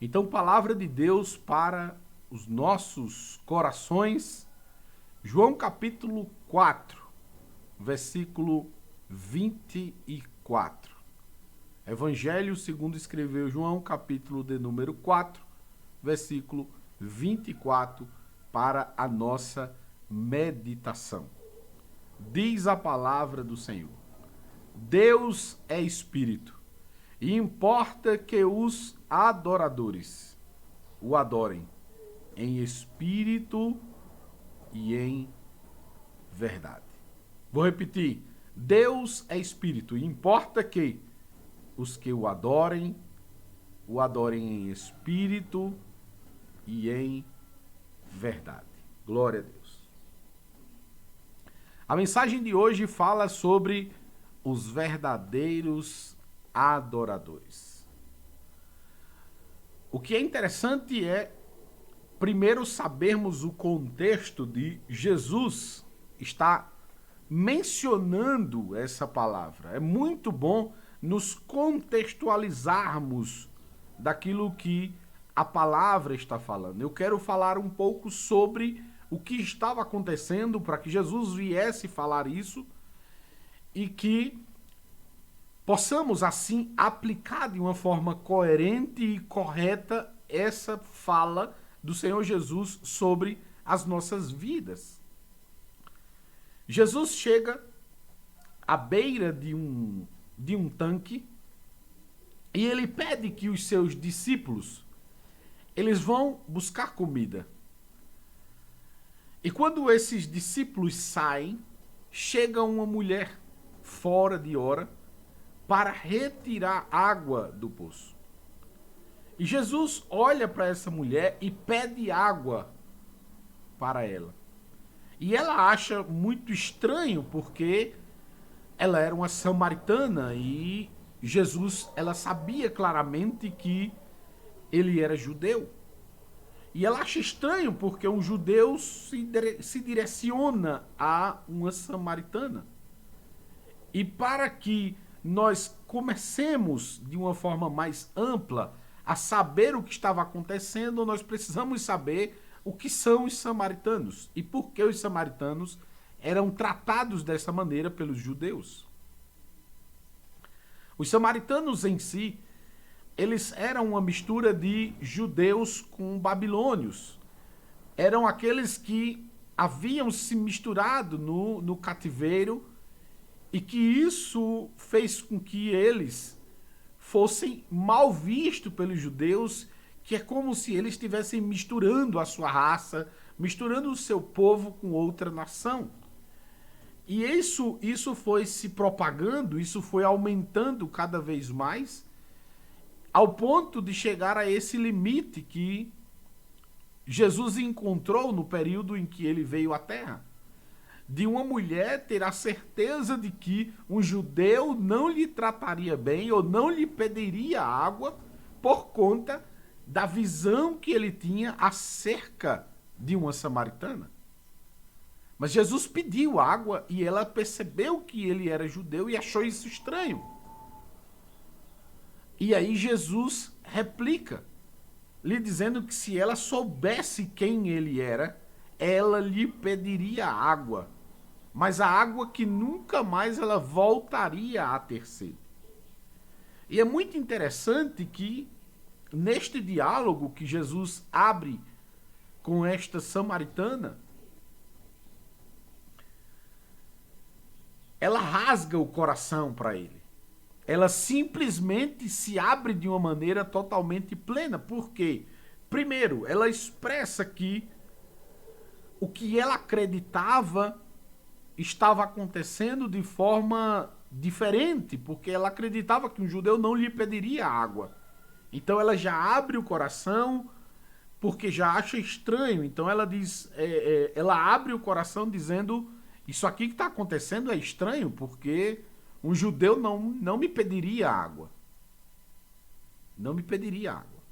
Então, palavra de Deus para os nossos corações, João capítulo 4, versículo 24. Evangelho segundo escreveu João, capítulo de número 4, versículo 24, para a nossa meditação. Diz a palavra do Senhor: Deus é Espírito, e importa que os adoradores o adorem em espírito e em verdade. Vou repetir: Deus é Espírito, e importa que os que o adorem em espírito e em verdade. Glória a Deus. A mensagem de hoje fala sobre os verdadeiros adoradores. O que é interessante é, primeiro, sabermos o contexto de Jesus estar mencionando essa palavra. É muito bom nos contextualizarmos daquilo que a palavra está falando. Eu quero falar um pouco sobre o que estava acontecendo para que Jesus viesse falar isso e que possamos assim aplicar de uma forma coerente e correta essa fala do Senhor Jesus sobre as nossas vidas. Jesus chega à beira de um tanque e ele pede que os seus discípulos eles vão buscar comida. E quando esses discípulos saem, chega uma mulher fora de hora para retirar água do poço. E Jesus olha para essa mulher e pede água para ela. E ela acha muito estranho porque ela era uma samaritana e Jesus, ela sabia claramente que ele era judeu. E ela acha estranho porque um judeu se direciona a uma samaritana. E para que nós comecemos de uma forma mais ampla a saber o que estava acontecendo, nós precisamos saber o que são os samaritanos e por que os samaritanos eram tratados dessa maneira pelos judeus. Os samaritanos em si, eles eram uma mistura de judeus com babilônios. Eram aqueles que haviam se misturado no cativeiro e que isso fez com que eles fossem mal vistos pelos judeus, que é como se eles estivessem misturando a sua raça, misturando o seu povo com outra nação. E isso foi se propagando, isso foi aumentando cada vez mais, ao ponto de chegar a esse limite que Jesus encontrou no período em que ele veio à Terra. De uma mulher ter a certeza de que um judeu não lhe trataria bem ou não lhe pediria água por conta da visão que ele tinha acerca de uma samaritana. Mas Jesus pediu água e ela percebeu que ele era judeu e achou isso estranho. E aí Jesus replica, lhe dizendo que se ela soubesse quem ele era, ela lhe pediria água, mas a água que nunca mais ela voltaria a ter sede. E é muito interessante que neste diálogo que Jesus abre com esta samaritana, ela rasga o coração para ele. Ela simplesmente se abre de uma maneira totalmente plena. Por quê? Primeiro, ela expressa que o que ela acreditava estava acontecendo de forma diferente, porque ela acreditava que um judeu não lhe pediria água. Então ela já abre o coração porque já acha estranho. Então ela diz, ela abre o coração dizendo: isso aqui que está acontecendo é estranho, porque um judeu não me pediria água. Não me pediria água.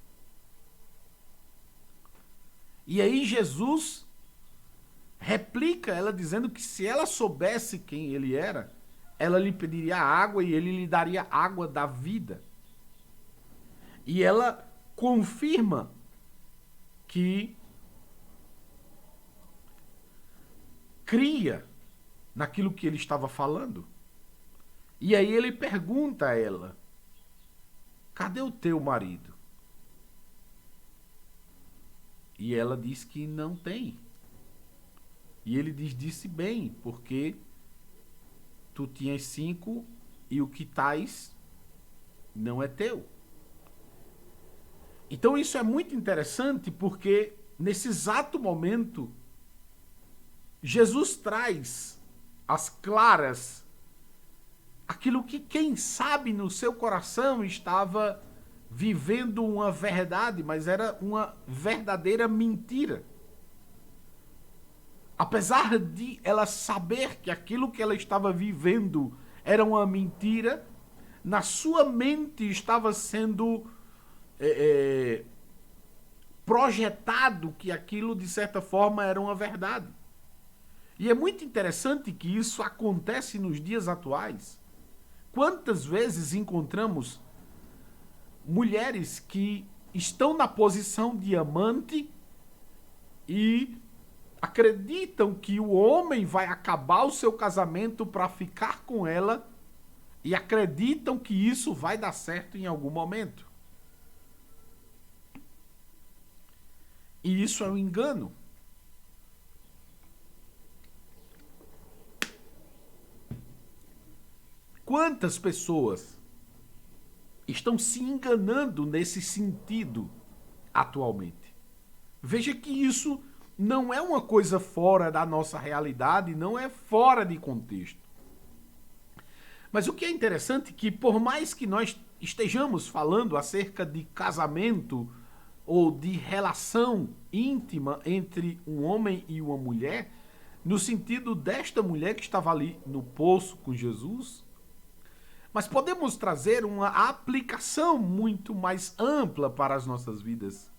E aí Jesus replica ela dizendo que se ela soubesse quem ele era, ela lhe pediria água e ele lhe daria água da vida. E ela confirma que cria naquilo que ele estava falando. E aí ele pergunta a ela: cadê o teu marido? E ela diz que não tem. E ele diz: disse bem, porque tu tinhas 5 e o que tais não é teu. Então isso é muito interessante, porque nesse exato momento Jesus traz às claras aquilo que, quem sabe, no seu coração estava vivendo uma verdade, mas era uma verdadeira mentira. Apesar de ela saber que aquilo que ela estava vivendo era uma mentira, na sua mente estava sendo projetado que aquilo, de certa forma, era uma verdade. E é muito interessante que isso acontece nos dias atuais. Quantas vezes encontramos mulheres que estão na posição de amante e acreditam que o homem vai acabar o seu casamento para ficar com ela e acreditam que isso vai dar certo em algum momento. E isso é um engano. Quantas pessoas estão se enganando nesse sentido atualmente? Veja que isso não é uma coisa fora da nossa realidade, não é fora de contexto. Mas o que é interessante é que, por mais que nós estejamos falando acerca de casamento ou de relação íntima entre um homem e uma mulher, no sentido desta mulher que estava ali no poço com Jesus, mas podemos trazer uma aplicação muito mais ampla para as nossas vidas.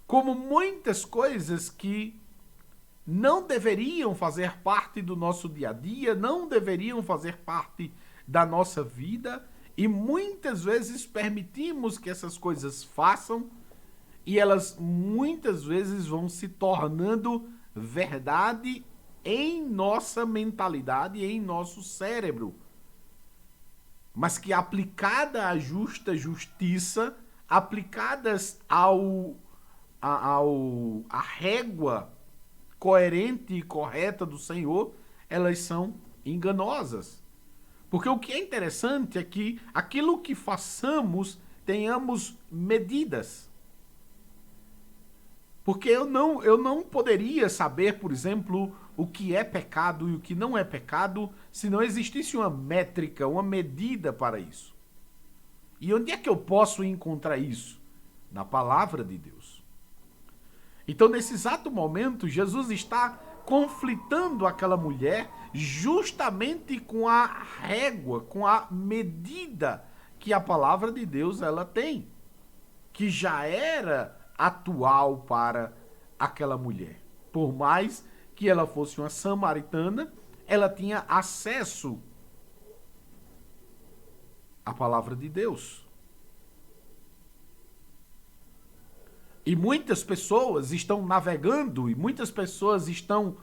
Como muitas coisas que não deveriam fazer parte do nosso dia a dia, não deveriam fazer parte da nossa vida, e muitas vezes permitimos que essas coisas façam, e elas muitas vezes vão se tornando verdade em nossa mentalidade, em nosso cérebro. Mas que, aplicada à justa justiça, aplicadas à régua coerente e correta do Senhor, elas são enganosas. Porque o que é interessante é que aquilo que façamos, tenhamos medidas. Porque eu não poderia saber, por exemplo, o que é pecado e o que não é pecado, se não existisse uma métrica, uma medida para isso. E onde é que eu posso encontrar isso? Na palavra de Deus. Então, nesse exato momento, Jesus está conflitando aquela mulher justamente com a régua, com a medida que a palavra de Deus ela tem, que já era atual para aquela mulher. Por mais que ela fosse uma samaritana, ela tinha acesso à palavra de Deus. E muitas pessoas estão navegando, e muitas pessoas estão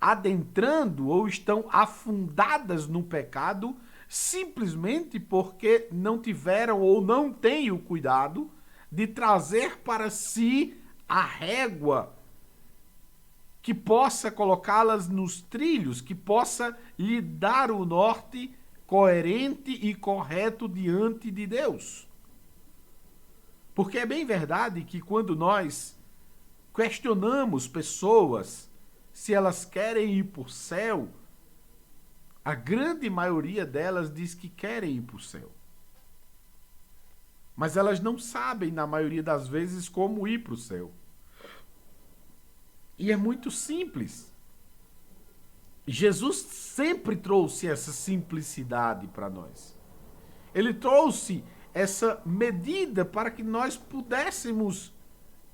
adentrando ou estão afundadas no pecado simplesmente porque não tiveram ou não têm o cuidado de trazer para si a régua que possa colocá-las nos trilhos, que possa lhe dar o norte coerente e correto diante de Deus. Porque é bem verdade que quando nós questionamos pessoas se elas querem ir para o céu, a grande maioria delas diz que querem ir para o céu. Mas elas não sabem, na maioria das vezes, como ir para o céu. E é muito simples. Jesus sempre trouxe essa simplicidade para nós. Ele trouxe essa medida para que nós pudéssemos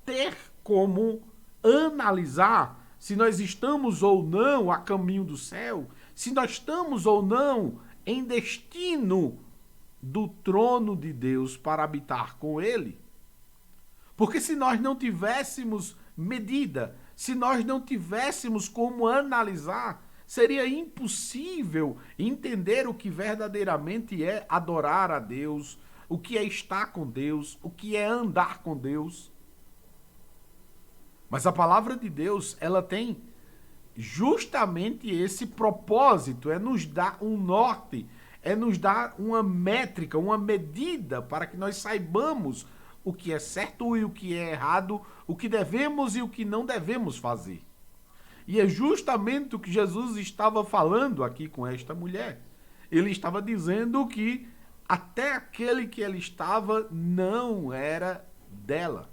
ter como analisar se nós estamos ou não a caminho do céu, se nós estamos ou não em destino do trono de Deus para habitar com Ele. Porque se nós não tivéssemos medida, se nós não tivéssemos como analisar, seria impossível entender o que verdadeiramente é adorar a Deus, o que é estar com Deus, o que é andar com Deus. Mas a palavra de Deus, ela tem justamente esse propósito, é nos dar um norte, é nos dar uma métrica, uma medida para que nós saibamos o que é certo e o que é errado, o que devemos e o que não devemos fazer. E é justamente o que Jesus estava falando aqui com esta mulher. Ele estava dizendo que até aquele que ela estava não era dela.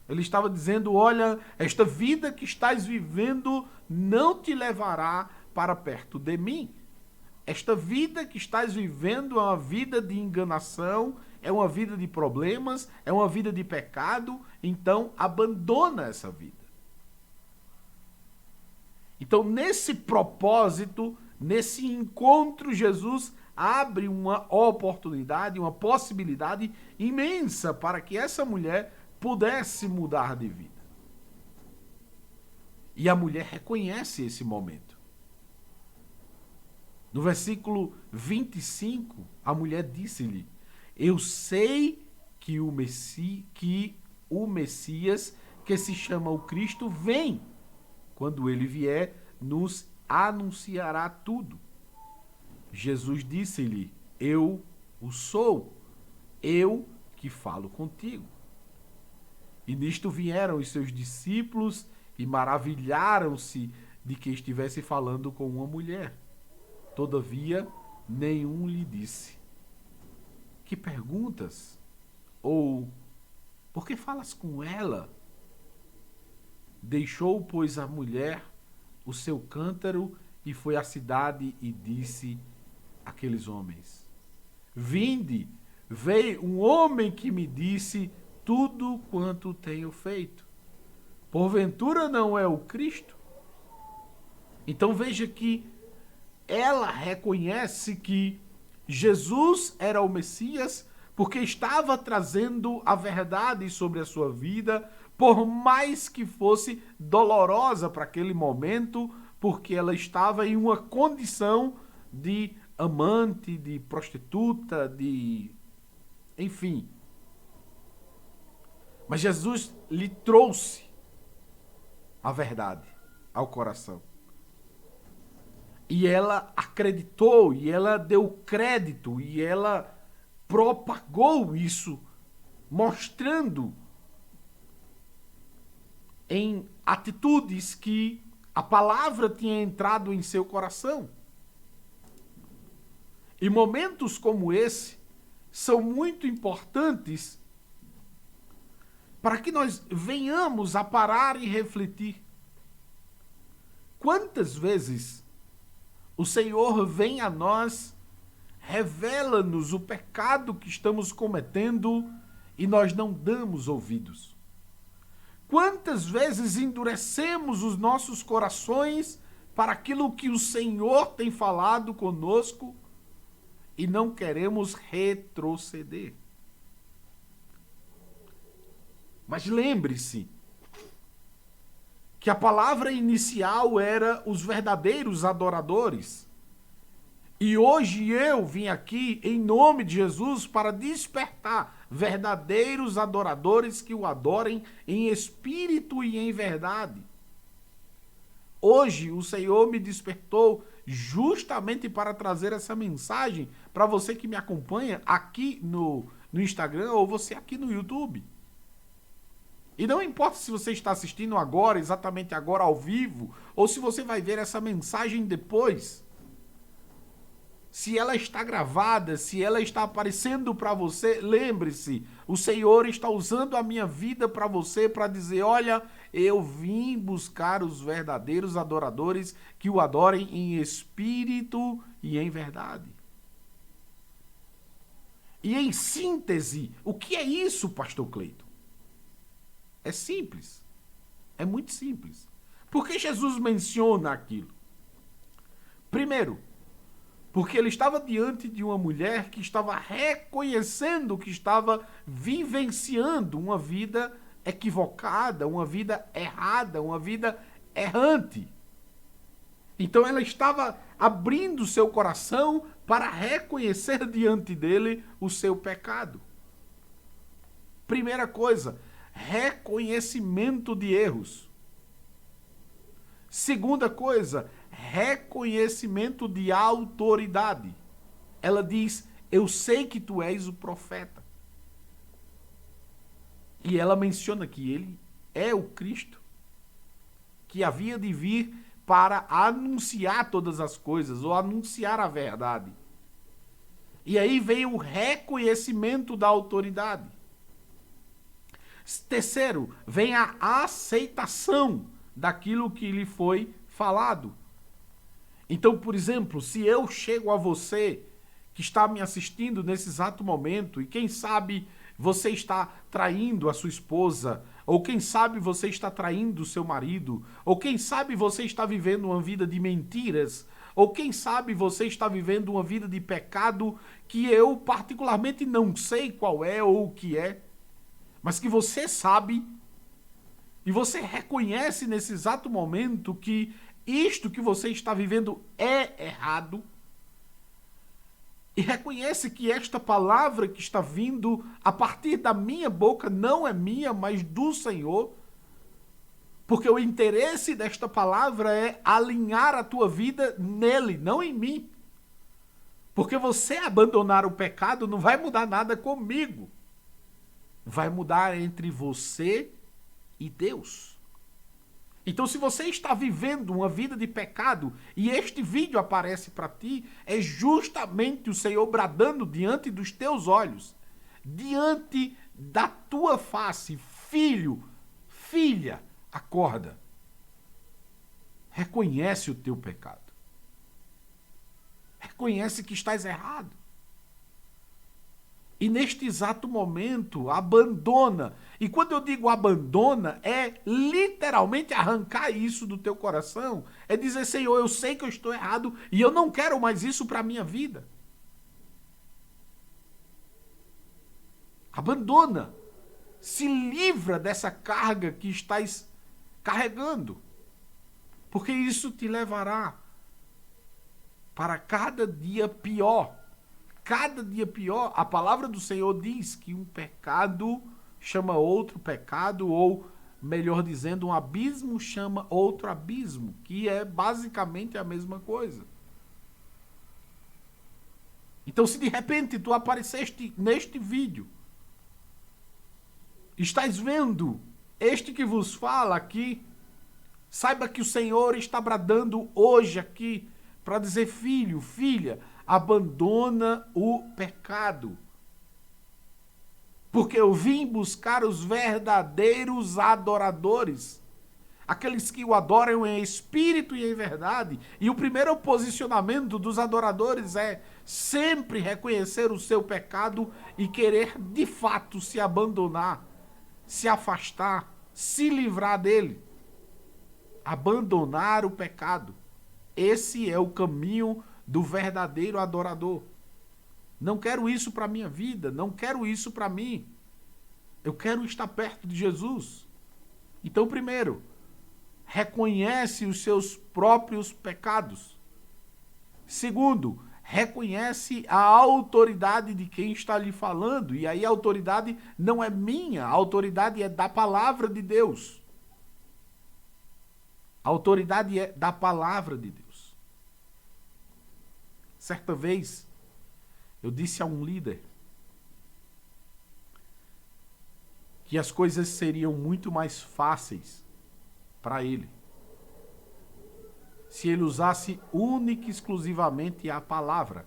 Ele estava dizendo, olha, esta vida que estás vivendo não te levará para perto de mim. Esta vida que estás vivendo é uma vida de enganação, é uma vida de problemas, é uma vida de pecado, então abandona essa vida. Então, nesse propósito, nesse encontro, Jesus abre uma oportunidade, uma possibilidade imensa para que essa mulher pudesse mudar de vida. E a mulher reconhece esse momento. No versículo 25, a mulher disse-lhe, eu sei que o Messias, que se chama o Cristo, vem. Quando ele vier, nos anunciará tudo. Jesus disse-lhe, eu o sou, eu que falo contigo. E nisto vieram os seus discípulos e maravilharam-se de que estivesse falando com uma mulher. Todavia, nenhum lhe disse, que perguntas? Ou, por que falas com ela? Deixou, pois, a mulher o seu cântaro e foi à cidade e disse àqueles homens, vinde, veio um homem que me disse tudo quanto tenho feito. Porventura não é o Cristo? Então veja que ela reconhece que Jesus era o Messias porque estava trazendo a verdade sobre a sua vida, por mais que fosse dolorosa para aquele momento, porque ela estava em uma condição de amante, de prostituta, enfim. Mas Jesus lhe trouxe a verdade ao coração. E ela acreditou, e ela deu crédito, e ela propagou isso, mostrando em atitudes que a palavra tinha entrado em seu coração. E momentos como esse são muito importantes para que nós venhamos a parar e refletir. Quantas vezes o Senhor vem a nós, revela-nos o pecado que estamos cometendo e nós não damos ouvidos? Quantas vezes endurecemos os nossos corações para aquilo que o Senhor tem falado conosco e não queremos retroceder? Mas lembre-se que a palavra inicial era os verdadeiros adoradores. E hoje eu vim aqui em nome de Jesus para despertar verdadeiros adoradores que o adorem em espírito e em verdade. Hoje o Senhor me despertou justamente para trazer essa mensagem para você que me acompanha aqui no Instagram ou você aqui no YouTube. E não importa se você está assistindo agora, exatamente agora ao vivo, ou se você vai ver essa mensagem depois. Se ela está gravada, se ela está aparecendo para você, lembre-se, o Senhor está usando a minha vida para você, para dizer, olha, eu vim buscar os verdadeiros adoradores que o adorem em espírito e em verdade. E em síntese, o que é isso, pastor Cleiton? É simples. É muito simples. Por que Jesus menciona aquilo? Primeiro, Porque ele estava diante de uma mulher que estava reconhecendo que estava vivenciando uma vida equivocada, uma vida errada, uma vida errante. Então ela estava abrindo seu coração para reconhecer diante dele o seu pecado. Primeira coisa, reconhecimento de erros. Segunda coisa, reconhecimento de autoridade. Ela diz: eu sei que tu és o profeta. E ela menciona que ele é o Cristo, que havia de vir para anunciar todas as coisas, ou anunciar a verdade. E aí vem o reconhecimento da autoridade. Terceiro, vem a aceitação daquilo que lhe foi falado. Então, por exemplo, se eu chego a você que está me assistindo nesse exato momento, e quem sabe você está traindo a sua esposa, ou quem sabe você está traindo o seu marido, ou quem sabe você está vivendo uma vida de mentiras, ou quem sabe você está vivendo uma vida de pecado que eu particularmente não sei qual é ou o que é, mas que você sabe e você reconhece nesse exato momento que isto que você está vivendo é errado, e reconhece que esta palavra que está vindo a partir da minha boca não é minha, mas do Senhor, porque o interesse desta palavra é alinhar a tua vida nele, não em mim. Porque você abandonar o pecado não vai mudar nada comigo. Vai mudar entre você e Deus. Então, se você está vivendo uma vida de pecado e este vídeo aparece para ti, é justamente o Senhor bradando diante dos teus olhos, diante da tua face: filho, filha, acorda. Reconhece o teu pecado. Reconhece que estás errado. E neste exato momento, abandona. E quando eu digo abandona, é literalmente arrancar isso do teu coração. É dizer: Senhor, eu sei que eu estou errado e eu não quero mais isso para a minha vida. Abandona. Se livra dessa carga que estás carregando. Porque isso te levará para cada dia pior. Cada dia pior. A palavra do Senhor diz que um pecado chama outro pecado, ou, melhor dizendo, um abismo chama outro abismo, que é basicamente a mesma coisa. Então, se de repente tu apareceste neste vídeo, estás vendo este que vos fala aqui, saiba que o Senhor está bradando hoje aqui para dizer: filho, filha, abandona o pecado. Porque eu vim buscar os verdadeiros adoradores. Aqueles que o adoram em espírito e em verdade. E o primeiro posicionamento dos adoradores é sempre reconhecer o seu pecado e querer de fato se abandonar, se afastar, se livrar dele. Abandonar o pecado. Esse é o caminho do verdadeiro adorador. Não quero isso para a minha vida, não quero isso para mim. Eu quero estar perto de Jesus. Então, primeiro, reconhece os seus próprios pecados. Segundo, reconhece a autoridade de quem está lhe falando. E aí a autoridade não é minha, a autoridade é da palavra de Deus. A autoridade é da palavra de Deus. Certa vez, eu disse a um líder que as coisas seriam muito mais fáceis para ele se ele usasse única e exclusivamente a palavra.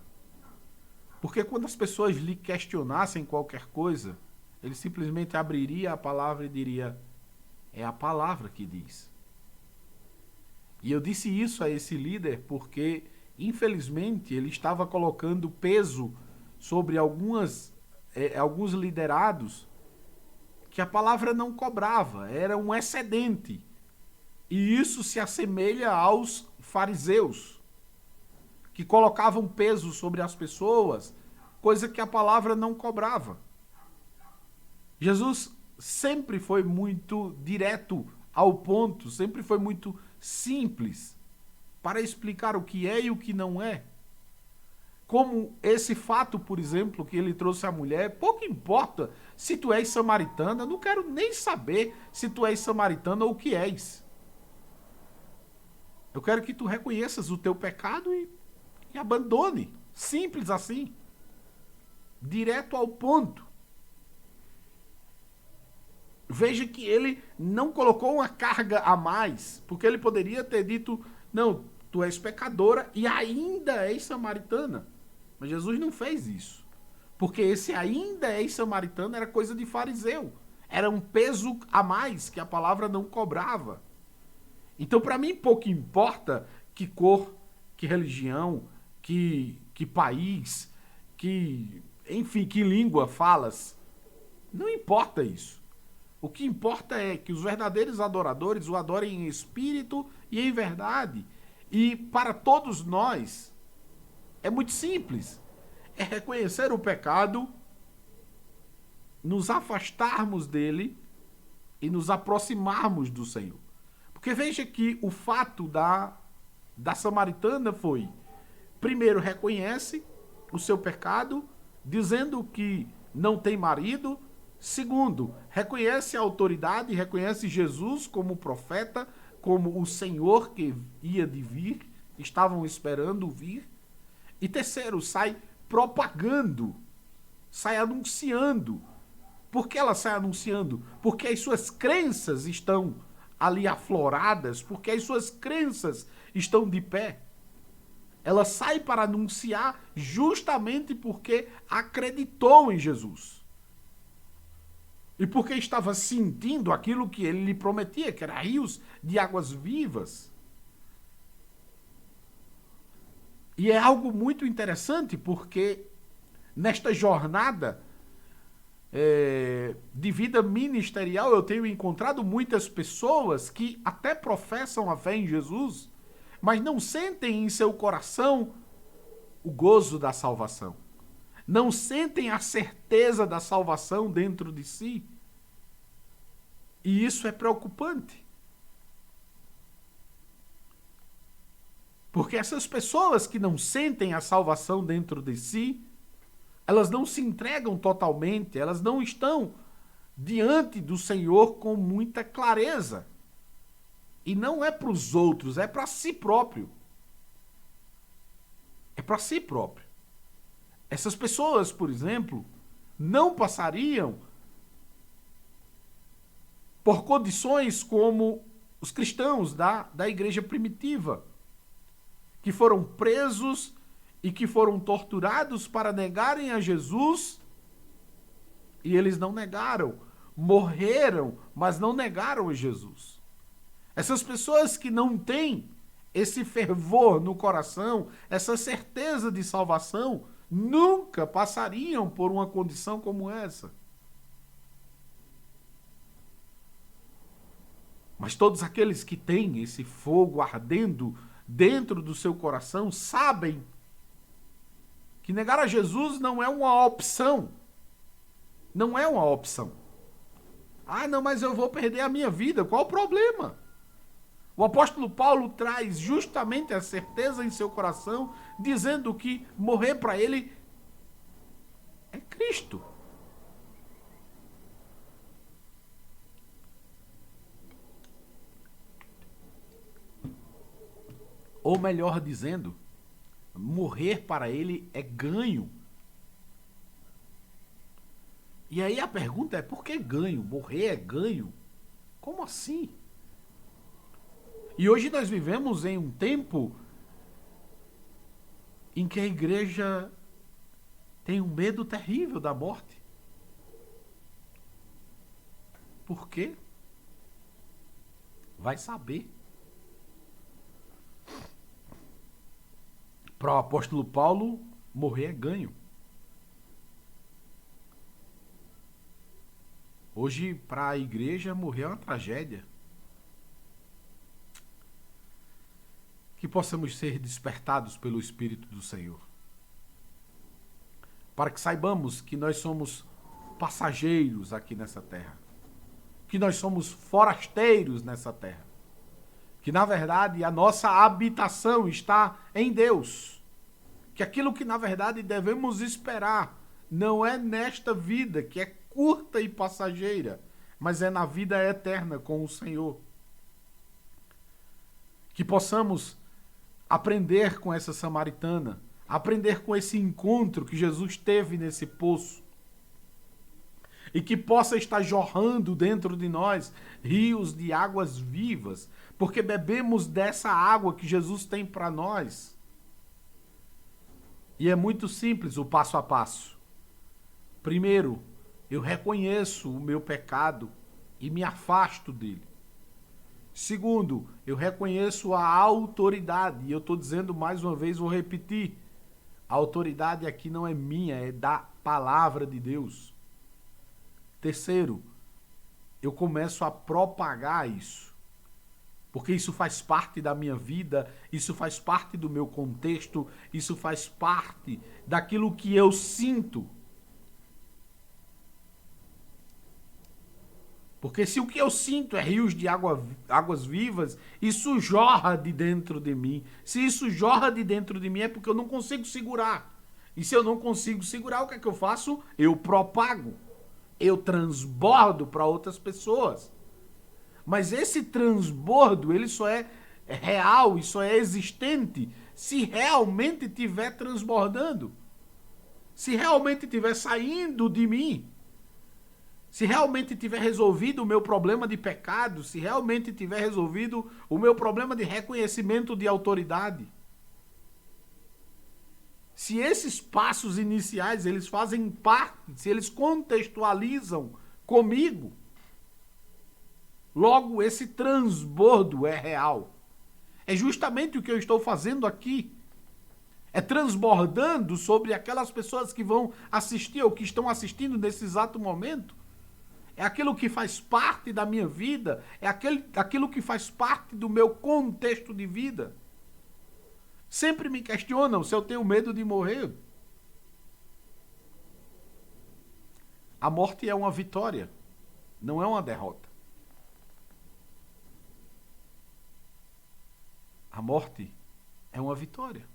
Porque quando as pessoas lhe questionassem qualquer coisa, ele simplesmente abriria a palavra e diria: é a palavra que diz. E eu disse isso a esse líder porque, infelizmente, ele estava colocando peso sobre alguns liderados que a palavra não cobrava, era um excedente. E isso se assemelha aos fariseus, que colocavam peso sobre as pessoas, coisa que a palavra não cobrava. Jesus sempre foi muito direto ao ponto, sempre foi muito simples para explicar o que é e o que não é. Como esse fato, por exemplo, que ele trouxe à mulher, pouco importa se tu és samaritana, não quero nem saber se tu és samaritana ou o que és. Eu quero que tu reconheças o teu pecado e abandone. Simples assim. Direto ao ponto. Veja que ele não colocou uma carga a mais, porque ele poderia ter dito, não, tu és pecadora e ainda és samaritana. Mas Jesus não fez isso. Porque esse ainda és samaritano era coisa de fariseu. Era um peso a mais que a palavra não cobrava. Então, para mim, pouco importa que cor, que religião, que país, enfim, que língua falas. Não importa isso. O que importa é que os verdadeiros adoradores o adorem em espírito e em verdade. E para todos nós, é muito simples. É reconhecer o pecado, nos afastarmos dele e nos aproximarmos do Senhor. Porque veja que o fato da samaritana foi, primeiro, reconhece o seu pecado, dizendo que não tem marido. Segundo, reconhece a autoridade, reconhece Jesus como profeta, como o Senhor que ia de vir, estavam esperando vir. E terceiro, sai propagando, sai anunciando. Por que ela sai anunciando? Porque as suas crenças estão ali afloradas, porque as suas crenças estão de pé. Ela sai para anunciar justamente porque acreditou em Jesus. E porque estava sentindo aquilo que ele lhe prometia, que era rios de águas vivas. E é algo muito interessante porque nesta jornada de vida ministerial eu tenho encontrado muitas pessoas que até professam a fé em Jesus, mas não sentem em seu coração o gozo da salvação. Não sentem a certeza da salvação dentro de si. E isso é preocupante. Porque essas pessoas que não sentem a salvação dentro de si, elas não se entregam totalmente, elas não estão diante do Senhor com muita clareza. E não é para os outros, é para si próprio. É para si próprio. Essas pessoas, por exemplo, não passariam por condições como os cristãos da igreja primitiva, que foram presos e que foram torturados para negarem a Jesus, e eles não negaram, morreram, mas não negaram a Jesus. Essas pessoas que não têm esse fervor no coração, essa certeza de salvação, nunca passariam por uma condição como essa. Mas todos aqueles que têm esse fogo ardendo dentro do seu coração sabem que negar a Jesus não é uma opção. Não é uma opção. Ah, não, mas eu vou perder a minha vida. Qual o problema? O apóstolo Paulo traz justamente a certeza em seu coração, dizendo que morrer para ele é Cristo. Ou melhor dizendo, morrer para ele é ganho. E aí a pergunta é, por que ganho? Morrer é ganho? Como assim? E hoje nós vivemos em um tempo em que a igreja tem um medo terrível da morte. Por quê? Vai saber. Para o apóstolo Paulo, morrer é ganho. Hoje, para a igreja, morrer é uma tragédia. que possamos ser despertados pelo Espírito do Senhor. Para que saibamos que nós somos passageiros aqui nessa terra. Que nós somos forasteiros nessa terra. Que, na verdade, a nossa habitação está em Deus. Que aquilo que, na verdade, devemos esperar não é nesta vida, que é curta e passageira, mas é na vida eterna com o Senhor. Que possamos aprender com essa samaritana, aprender com esse encontro que Jesus teve nesse poço, e que possa estar jorrando dentro de nós rios de águas vivas, porque bebemos dessa água que Jesus tem para nós. E é muito simples o passo a passo. Primeiro, eu reconheço o meu pecado e me afasto dele. Segundo, eu reconheço a autoridade, e eu estou dizendo mais uma vez, vou repetir, a autoridade aqui não é minha, é da palavra de Deus. Terceiro, eu começo a propagar isso, porque isso faz parte da minha vida, isso faz parte do meu contexto, isso faz parte daquilo que eu sinto. Porque se o que eu sinto é rios de águas vivas, isso jorra de dentro de mim. Se isso jorra de dentro de mim é porque eu não consigo segurar. E se eu não consigo segurar, o que é que eu faço? Eu propago. Eu transbordo para outras pessoas. Mas esse transbordo, ele só é real e só é existente se realmente estiver transbordando. Se realmente estiver saindo de mim. Se realmente tiver resolvido o meu problema de pecado, se realmente tiver resolvido o meu problema de reconhecimento de autoridade. Se esses passos iniciais, eles fazem parte, se eles contextualizam comigo, logo esse transbordo é real. É justamente o que eu estou fazendo aqui. É transbordando sobre aquelas pessoas que vão assistir ou que estão assistindo nesse exato momento. É aquilo que faz parte da minha vida, é aquilo que faz parte do meu contexto de vida. Sempre me questionam se eu tenho medo de morrer. A morte é uma vitória, não é uma derrota. A morte é uma vitória.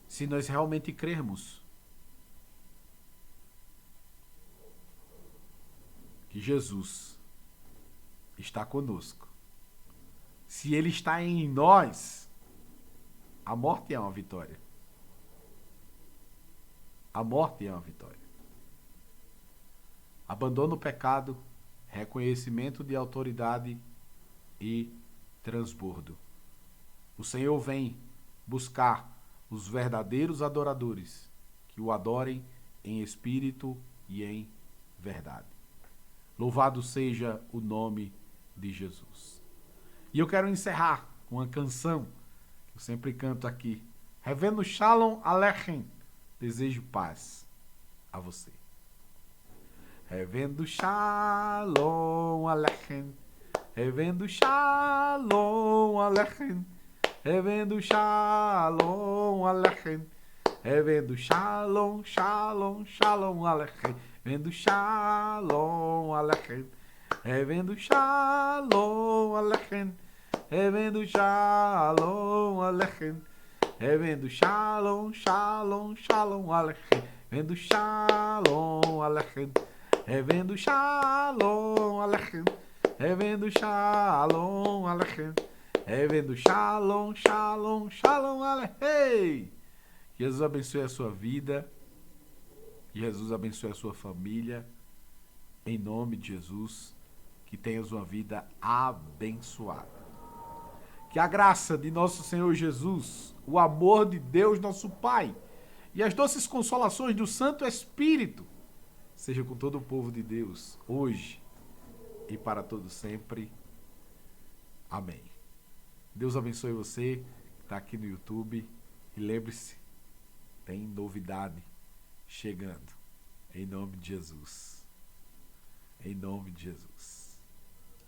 Se nós realmente crermos que Jesus está conosco. Se Ele está em nós, a morte é uma vitória. A morte é uma vitória. Abandono o pecado, reconhecimento de autoridade e transbordo. O Senhor vem buscar os verdadeiros adoradores que o adorem em espírito e em verdade. Louvado seja o nome de Jesus. E eu quero encerrar com uma canção que eu sempre canto aqui. Revendo Shalom Aleichem. Desejo paz a você. Revendo Shalom Aleichem. Revendo Shalom Aleichem. Revendo Shalom Aleichem. Revendo Shalom, Shalom, Shalom Aleichem. Revendo Shalom Aleichem. Revendo Shalom Aleichem. Revendo Shalom Aleichem. Revendo Shalom, Shalom, Shalom Aleichem. Revendo Shalom Aleichem. Revendo Shalom Aleichem. Revendo Shalom Aleichem. Revendo Shalom, Shalom, Shalom Aleichem. Jesus abençoe a sua vida. Jesus abençoe a sua família. Em nome de Jesus, que tenhas uma vida abençoada. Que a graça de nosso Senhor Jesus, o amor de Deus nosso Pai e as doces consolações do Santo Espírito seja com todo o povo de Deus, hoje e para todo sempre. Amém. Deus abençoe você que está aqui no YouTube. E lembre-se, tem novidade chegando. Em nome de Jesus. Em nome de Jesus.